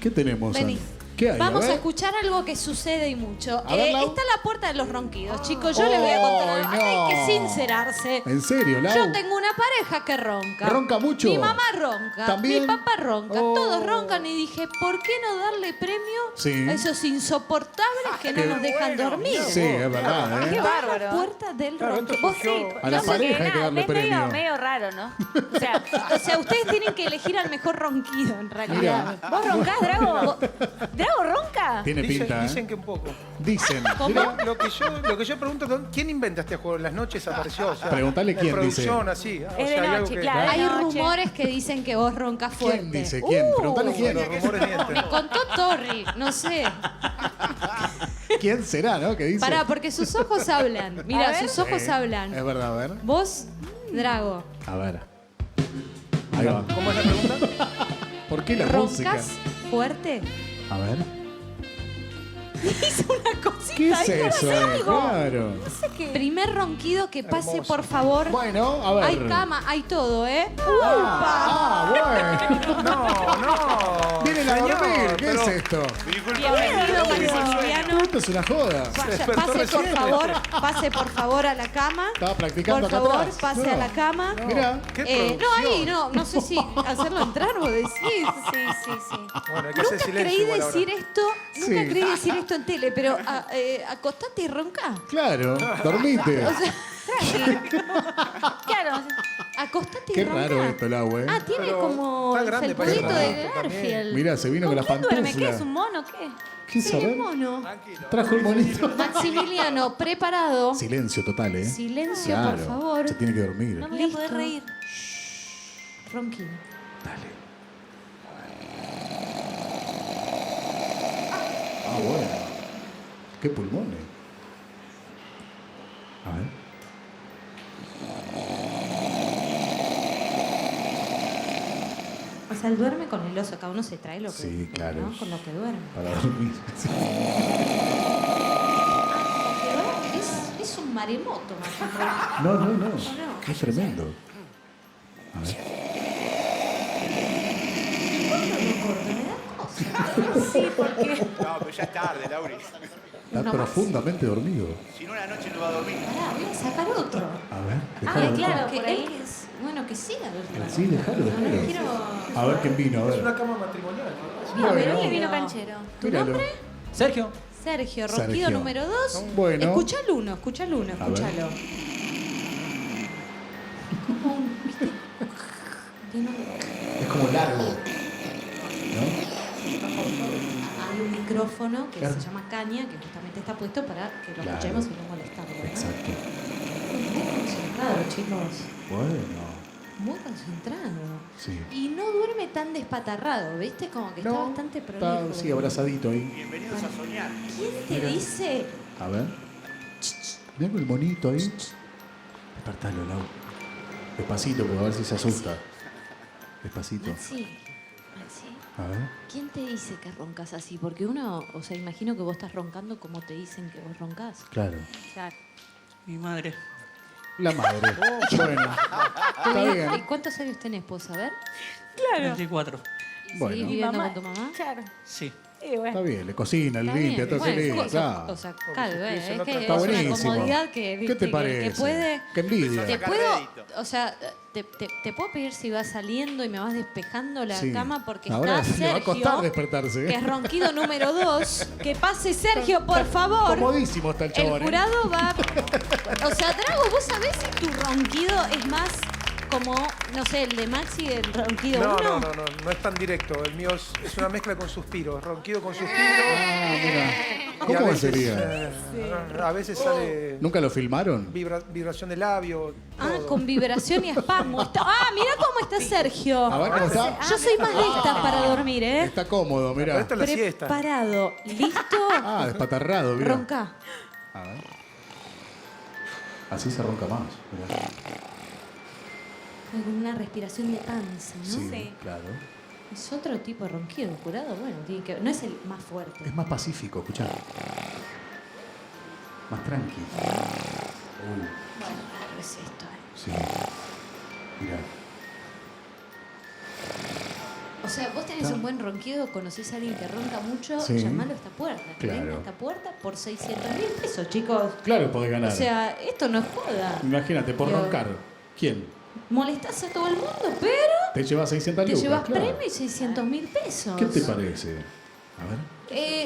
¿Qué tenemos? Vení. ¿Qué hay? Vamos a ver. escuchar algo que sucede y mucho. A ver, Lau. Está la puerta de los ronquidos, chicos. Yo les voy a contar algo. Ay, no. Hay que sincerarse. ¿En serio, Lau? Yo tengo una pareja que ronca. ¿Ronca mucho? Mi mamá ronca. ¿También? Mi papá ronca. Oh. Todos roncan y dije, ¿por qué no darle premio Sí. a esos insoportables que no nos dejan dormir? Sí, es verdad, Qué ¿eh? bárbaro. La puerta del Claro, ronco. esto Vos surgió- sí. A la pareja hay que darle es premio. medio raro, ¿no? O sea, ustedes tienen que elegir al mejor ronquido, en realidad. Mira. ¿Vos roncás, Drago? ¿Drago ronca? Tiene pinta, Dicen ¿eh? que un poco. Dicen. ¿Cómo? Mira, Lo que yo pregunto, ¿quién inventa este juego? En las noches apareció. O sea, Preguntale en quién producción, dice. así. O Es sea, de hay algo noche, que- claro. Hay noche. rumores que dicen que vos roncas fuerte. ¿quién dice? ¿Quién? Preguntale quién. Los rumores mienten. Me contó Torri, no sé. ¿Quién será, no? ¿Qué dice? Pará, porque sus ojos hablan. Mira, A ver. sus ojos hablan. Es verdad, a ver. Vos, Drago, A ver. Ahí va. ¿Cómo es la pregunta? ¿Por qué la música? ¿roncas fuerte? A ver. Hizo una cosita ¿Qué es ahí para eso? hacer algo. Claro. Primer ronquido que pase, Hermoso. por favor. Bueno, a ver. Hay cama, hay todo, ¿eh? Bueno. No. Vienen a Señor, dormir. ¿Qué pero- es esto? Bienvenido, Maximiliano. Esto es una joda. despertó Pase recién. pase por favor a la cama. Estaba practicando Por acá favor, atrás. pase No. a la cama. Mirá. ¿Qué No, producción? ahí no sé si hacerlo entrar o decir. Sí. Bueno, hay que hacer Nunca silencio creí igual ahora. decir esto, nunca Sí. creí decir esto en tele, pero acostate y ronca. Claro, dormite. Claro. Acostate y Qué ronca. raro esto, Lau, ¿eh? Ah, tiene Pero como está el grande para felpudito ir de esto también. Garfield. Mirá, se vino con la ¿Con quién duerme? ¿Qué es pantufla. un mono? ¿Qué? ¿Qué Sí, sabe? el mono. Trajo el monito. Maximiliano, preparado. Silencio total, ¿eh? Silencio, Claro, por favor. se tiene que dormir. No me voy a poder Listo. reír. Ronquín. Dale. Ah, bueno. Qué pulmones. A ver. O sea, él duerme con el oso. Cada uno se trae lo que, Sí, claro. ¿no? Con lo que duerme. Para dormir. Sí. Es un maremoto, más que un ronquido. No, no, no. no. Es tremendo. A ver. No, pero ya es tarde, Lauri. Está Uno más. profundamente dormido. Si no, la noche no va a dormir. Pará, voy a sacar otro. A ver. Ah, Dejalo. claro, que por ahí. él que es... Bueno, que siga durmiendo. Sí, déjalo, No, no déjalo. quiero... A ver quién vino, a Es una ver. cama matrimonial. Pero que vino canchero. ¿Tu Míralo. nombre? Sergio. Sergio, ronquido Sergio. número 2. Bueno. Escuchalo uno, escúchalo. ver. Tiene un- Es como largo. ¿No? Hay un micrófono que Claro. se llama caña, que justamente está puesto para que lo Claro. escuchemos y no molestarlo. ¿no? Exacto. Muy concentrado, chicos. Bueno. Muy concentrado. Sí. Y no duerme tan despatarrado, ¿viste? Como que está bastante prolijo. Está, sí, abrazadito ahí. Bienvenidos a soñar. ¿Quién te dice? A ver. Mirá con el monito ahí. Despertalo, Lau. Despacito, porque a ver si se asusta. Despacito. Maxi, A ver. ¿quién te dice que roncas así? Porque uno, o sea, imagino que vos estás roncando como te dicen que vos roncas. Claro. Claro. Mi madre. La madre. Bueno. Está ¿Y bien. cuántos años tenés, vos? A ver. Claro. 24. Bueno. ¿Seguís viviendo con tu mamá? Claro. Sí. Y bueno. Está bien, le cocina, le Está limpia, bien. todo Bueno, feliz. o Claro. sea, claro, es Está que es Está una buenísimo. comodidad que, ¿Qué viste, te que parece? puede... Qué envidia. Te Saca puedo, rédito. o sea, te puedo pedir si vas saliendo y me vas despejando la Sí. cama porque Ahora está le va a costar Sergio, despertarse. que es ronquido número 2. Que pase Sergio, por favor. Comodísimo está el chabón. El jurado va... O sea, Drago, ¿vos sabés si tu ronquido es más como, no sé, el de Maxi, el ronquido 1? No es tan directo. El mío es una mezcla con suspiros. Ronquido con suspiro. Ah, mira. Y a ¿Cómo veces, sería? a veces sale ¿Nunca lo filmaron? vibración de labio. Ah, todo. con vibración y espasmo. Mirá cómo está Sergio. A ver cómo está. Yo soy más de estas para dormir, ¿eh? Está cómodo, Pero mirá. esta es la siesta. Preparado, listo, Ah, despatarrado, mirá. ronca. A ver. Así se ronca más. Mirá. Hay como una respiración de panza, ¿no? Sí, claro. Es otro tipo de ronquido, jurado, bueno, tiene que... no es el más fuerte. Es más pacífico, escuchá. Más tranqui. Uy, Bueno, raro es esto, ¿eh? sí. Mirá. O sea, vos tenés un buen ronquido, conocés a alguien que ronca mucho, Sí. llamalo a esta puerta. Que Claro. venga a esta puerta por 600.000 pesos, chicos. Claro, podés ganar. O sea, esto no es joda. Imagínate, por Yo- roncar. ¿Quién? Molestás a todo el mundo, pero Te llevas 600 te lucas. llevas claro. premio y 600.000 pesos. ¿Qué te parece? A ver.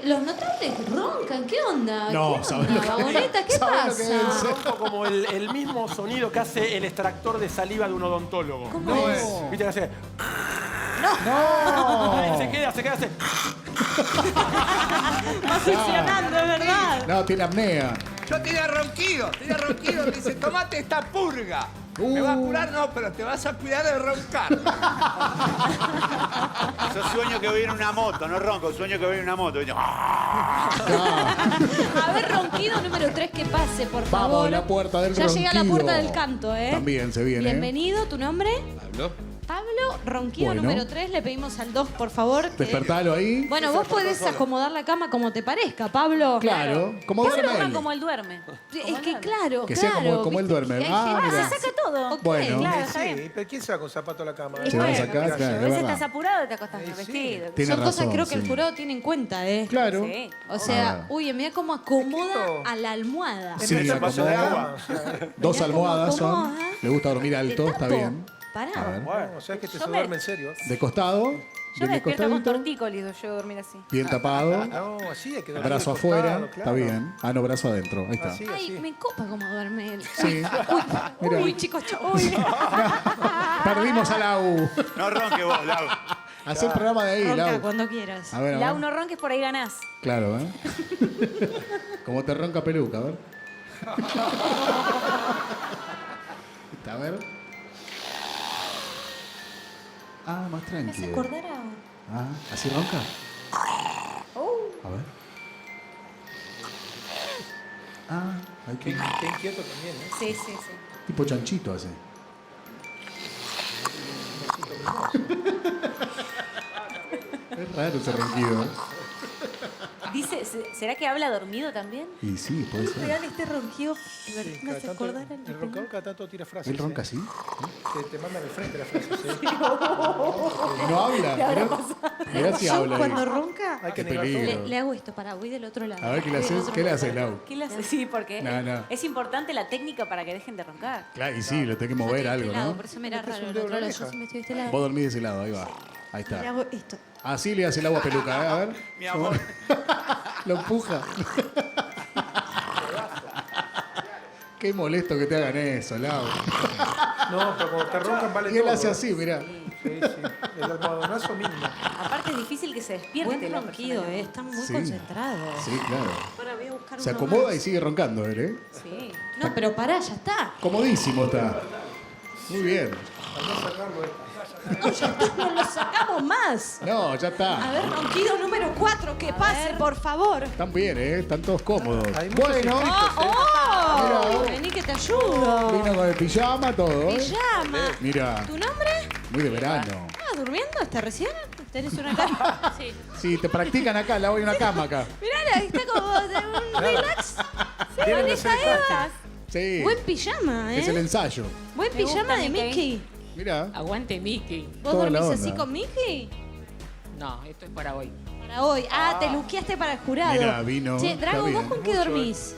Los notables roncan, ¿qué onda? No, ¿Qué ¿sabés onda, lo que- Vagoneta? ¿Qué ¿sabés lo que debe pasa? ser? Ronco como el mismo sonido que hace el extractor de saliva de un odontólogo. ¿Cómo No es? es. ¿Viste que hace? ¡No! Se queda, hace. Va funcionando, es verdad. No, tiene apnea. Yo tenía ronquido, me dice, tomate esta purga. ¿Me va a curar? No, pero te vas a cuidar de roncar. Yo sueño que voy en una moto, no ronco, sueño que voy en una moto. Y yo, A ver, ronquido número 3, que pase, por favor. Vamos, la puerta del Ya llega la ronquido. puerta del canto, ¿eh? También se viene. Bienvenido, ¿tu nombre? Pablo. Pablo, ronquido Bueno. número 3. Le pedimos al 2, por favor. que- Despertalo ahí. Bueno, vos podés acomodar la cama como te parezca, Pablo. Claro, como Pablo duerme ronca él. como él duerme. Es que claro, Que sea claro. como él ¿viste? duerme. Y hay Ah, gente- mira. Se saca todo. Ok, Bueno. Claro, está bien. Sí, pero ¿quién se va con zapato a la cama? Se va a Bueno, sacar, qué sé yo. claro, A es veces verdad. estás apurado y te acostás Sí, vestido. Tiene Son cosas razón, creo que el sí. jurado tiene en cuenta, ¿eh? Claro. Sí. O sea, Ah. uy, mira cómo acomoda Chiquito. a la almohada. Sí, Entra en vaso de acomoda. agua. O sea, Dos Mirá cómo almohadas son. acomoda. Le gusta dormir alto, ¿Te está tapo? bien. Pará. A ver. bueno, o sea que te Yo se me- duerme en serio. De costado. Yo me de despierto con costadito, tortícolis, yo dormir así. bien tapado. No, así hay que dormir. Brazo de costado, afuera. claro. Está bien. Ah, no, brazo adentro. Ahí está. Así, Ay, así. me copa cómo duerme él. Sí. Mira. Uy, chicos, uy. Perdimos a la U. no ronque vos, Lau. Hacé el programa de ahí, Ronca Lau. cuando quieras. A ver, a La ver. uno ronques por ahí ganás. Claro, ¿eh? Como te ronca peluca, a ver. A ver. Ah, más ¿Me hace tranquilo. acordar a...? Ah, ¿así ronca? A ver. Ah, hay que... Qué inquieto también, ¿eh? Sí, sí, sí. Tipo chanchito hace. Es raro ese ronquido. ¿eh? Dice, ¿será que habla dormido también? Y sí, puede ser. Real este ronquido. Sí, Me cada hace tanto- acordar al el roncador cada tanto tira frases. ¿Él ronca ¿eh? así? Te mandan al frente las frases. ¿eh? Y no habla. Mirá si Yo habla. cuando ahí. ronca, Hay que Qué negar peligro. todo. le hago esto para voy del otro lado. A ver, ¿qué le Voy del haces? otro ¿Qué le lado. haces, Lau? ¿Qué le hace? Sí, porque No, no. es importante la técnica para que dejen de roncar. Claro, y sí, lo tengo que mover Yo estoy de algo, este lado, ¿no? Por eso me era Metés raro un el dedo otro en la lado. Yo oreja. siempre estoy de este lado. Vos dormís de ese lado, ahí va. Ahí Le está. hago esto. Así le hace el agua peluca, ¿eh? A ver. Mi amor. Lo empuja. Qué molesto que te hagan eso, Lau. No, pero cuando te roncan vale Y él todo. hace ¿eh? así, mirá. Sí, sí. El almohadonazo mínimo. Aparte es difícil que se despierte Buen la ronquido, persona. están muy Sí. concentrados. Sí, claro. Ahora voy a buscar Se uno acomoda más. y sigue roncando él, ¿eh? Sí. No, pero pará, ya está. Comodísimo está. Muy bien. No, ya está, no lo sacamos más. No, ya A está. ver, ronquido número 4, que pase, por favor. Están bien, ¿eh? Están todos cómodos. Hay muchos Bueno, ¡Oh! Mira. Vení que te ayudo. vino con el pijama, todo. ¿eh? Pijama. Mira, ¿Tu nombre? muy de verano. ¿Estabas durmiendo hasta recién? ¿Tenés una cama? Sí. Sí, te practican acá, la voy a una cama acá. Mirá, está como de un relax. Tienen que Vanessa hacer Eva. Sí. Buen pijama, Es el ¿eh? ensayo. Buen Me gusta, pijama de Mickey. Mickey. Mira. Aguante, Mickey. ¿Vos Toda la dormís así onda. con Mickey? No, esto es para hoy. Para hoy. Ah, te luqueaste para el jurado. Mirá, vino. Che, Está Drago, ¿vos bien. con qué Mucho, dormís?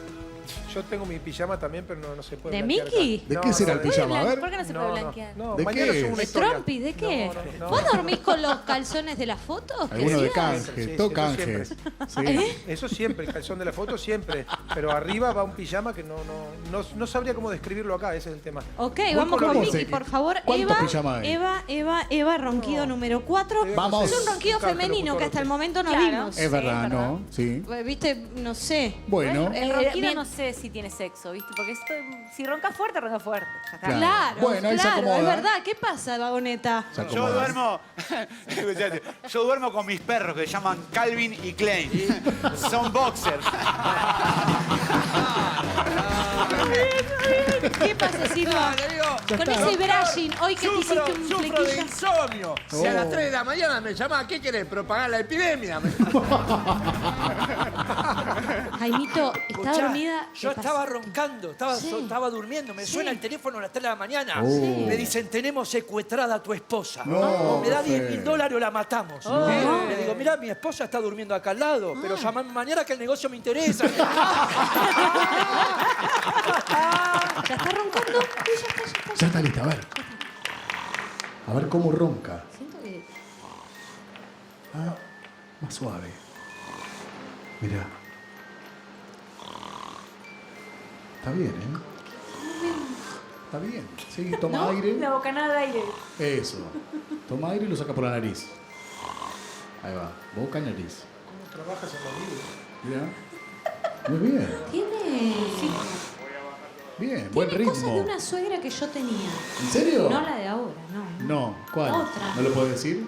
Yo tengo mi pijama también, pero no se puede ¿De blanquear Mickey? acá. ¿De qué será el de- pijama? A ver. ¿Por qué no se puede blanquear? No, ¿De mañana qué? subo una ¿De historia. Trompi? ¿De qué? No, no. ¿Vos dormís con los calzones de las fotos? ¿Qué Alguno de hacías? canje, Sí, todo sí, canje. eso Sí. Eso siempre, el calzón de la foto siempre. Pero arriba va un pijama que no sabría cómo describirlo acá, ese es el tema. Ok, Muy vamos con colorido. Mickey, por favor. ¿Cuántos Eva, pijamas hay? Eva, ronquido número 4. Vamos. Es un ronquido femenino que hasta el momento no Claro. vimos. Es verdad, Sí, ¿no? Sí. Viste, no sé. Bueno. El ronquido bien- no sé si tiene sexo, ¿viste? Porque si ronca fuerte, ronca fuerte. Ya está. Claro. Claro, Bueno, ahí se claro, acomoda. es verdad. ¿Qué pasa, Vagoneta? Se Yo acomoda. duermo, escuchate, yo duermo con mis perros que se llaman Calvin y Klein. Son boxers. ¿Qué pasa, Silva? Con ese brushing, hoy que te hiciste un Sufro de flequillo. insomnio. Si a Oh. las 3 de la mañana me llamás, ¿qué querés? ¿Propagar la epidemia? Jaimito, ¿está Escuchá, dormida? Yo ¿Qué pasa? estaba roncando, estaba, Sí. estaba durmiendo. Me suena el teléfono a las 3 de la mañana. Sí. Me dicen, tenemos secuestrada a tu esposa. No, me da qué $10.000 o la matamos. Le digo, mirá, mi esposa está durmiendo acá al lado, pero llamame mañana que el negocio me interesa. ¿Ya está roncando? Uy, ya está. Ya está lista, a ver. A ver cómo ronca. Siento que... Ah, más suave. Mira. Está bien, ¿eh? Está bien. Sí, toma aire. Una bocanada de aire. Eso. Toma aire y lo saca por la nariz. Ahí va. Boca y nariz. ¿Cómo trabajas en los vídeos? Mira. Muy bien. Tiene... Bien, buen Tiene cosas de ritmo. una suegra que yo tenía. ¿En serio? No la de ahora, no. No, ¿cuál? Otra. ¿No lo puedo decir?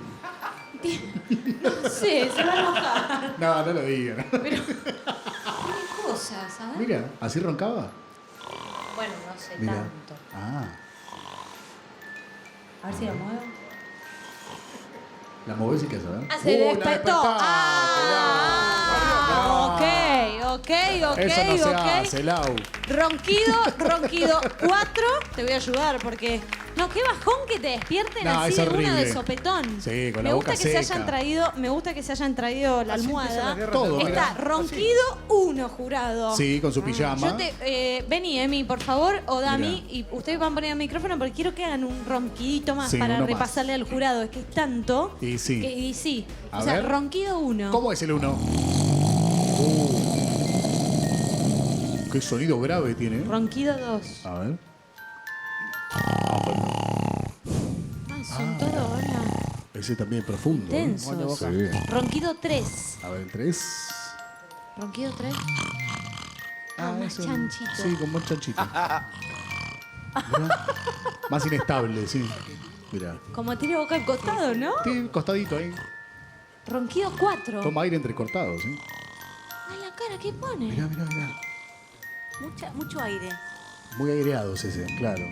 No sé, se va a enojar. No, no lo digan. Pero tiene cosas, ¿sabes? Mira, ¿así roncaba? Bueno, no sé Mira. tanto. Ah, A ver si lo muevo. la movés y qué sabes. Ah, se la despertó. Ah, ok. Eso no se hace, Lau. Ronquido 4. Te voy a ayudar porque... No, qué bajón que te despierten No, así es de una horrible. de sopetón. Sí, con la me boca gusta que se seca. hayan traído, me gusta que se hayan traído la Así empiezan almohada. las guerras Todo, del mira. Está Ronquido 1, jurado. Sí, con su pijama. Yo te, vení, Emi, por favor, o Dami, Mirá. y ustedes van a poner el micrófono porque quiero que hagan un ronquidito más Sí, para uno más. repasarle al jurado. Es que es tanto. Y sí. Y sí. A O sea, ver. ronquido 1. ¿Cómo es el 1? Qué sonido grave tiene. ¿eh? Ronquido 2. A ver. Ay, son todos, hola. Ese también profundo. ¿eh? Tensos. Sí. Ronquido 3. A ver, 3. Ronquido 3. Ah, más eso. chanchito. Sí, con más chanchito. Mirá. Más inestable, sí. Mira. Como tiene boca al costado, ¿no? Sí, costadito ahí. Ronquido 4. Toma aire entrecortado, ¿sí? Ay, la cara, ¿qué pone? Mirá, mirá, mirá. Mucho aire. Muy aireados ese, claro.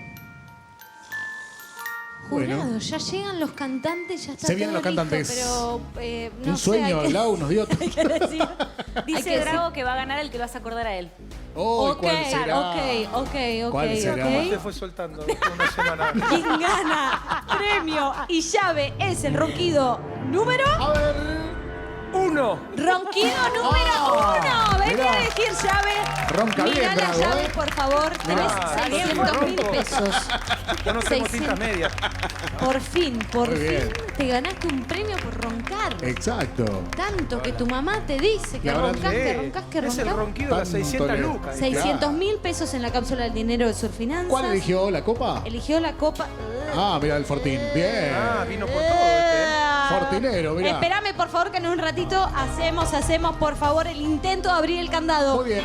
Jurado, Bueno. ya llegan los cantantes, ya está Se vienen todo los cantantes. listo, pero no Un sé, sueño, hay que- Lau nos dio. hay que decir. Dice que Drago que va a ganar el que lo vas a acordar a él. Oh, Ok, ¿cuál será? ok. ¿Cuál será? Se ok. fue soltando después de una semana. ¿Quién gana premio y llave es el ronquido número? A ver. ¡Uno! Ronquido número 1. Vení Mirá. a elegir llave. Ronca Mirá bien, la Drago, llave, ¿eh? por favor. Tenés Mirá, 600.000 ronco. pesos. Yo no tengo 600. tintas medias. Por fin Muy bien. te ganaste un premio por roncar. Exacto. Tanto que tu mamá te dice que Y ahora roncas, Sí, que roncas, que es el roncas. ronquido de las Tanto 600 que- lucas. 600.000 pesos en la cápsula del dinero de Surfinanzas. ¿Cuál eligió? ¿La copa? Eligió la copa. Ah, mira el Fortín. Bien. Ah, vino por todo este, ¿eh? Fortinero, mirá. Espérame, por favor, que en un ratito hacemos, por favor, el intento de abrir el candado. Muy bien.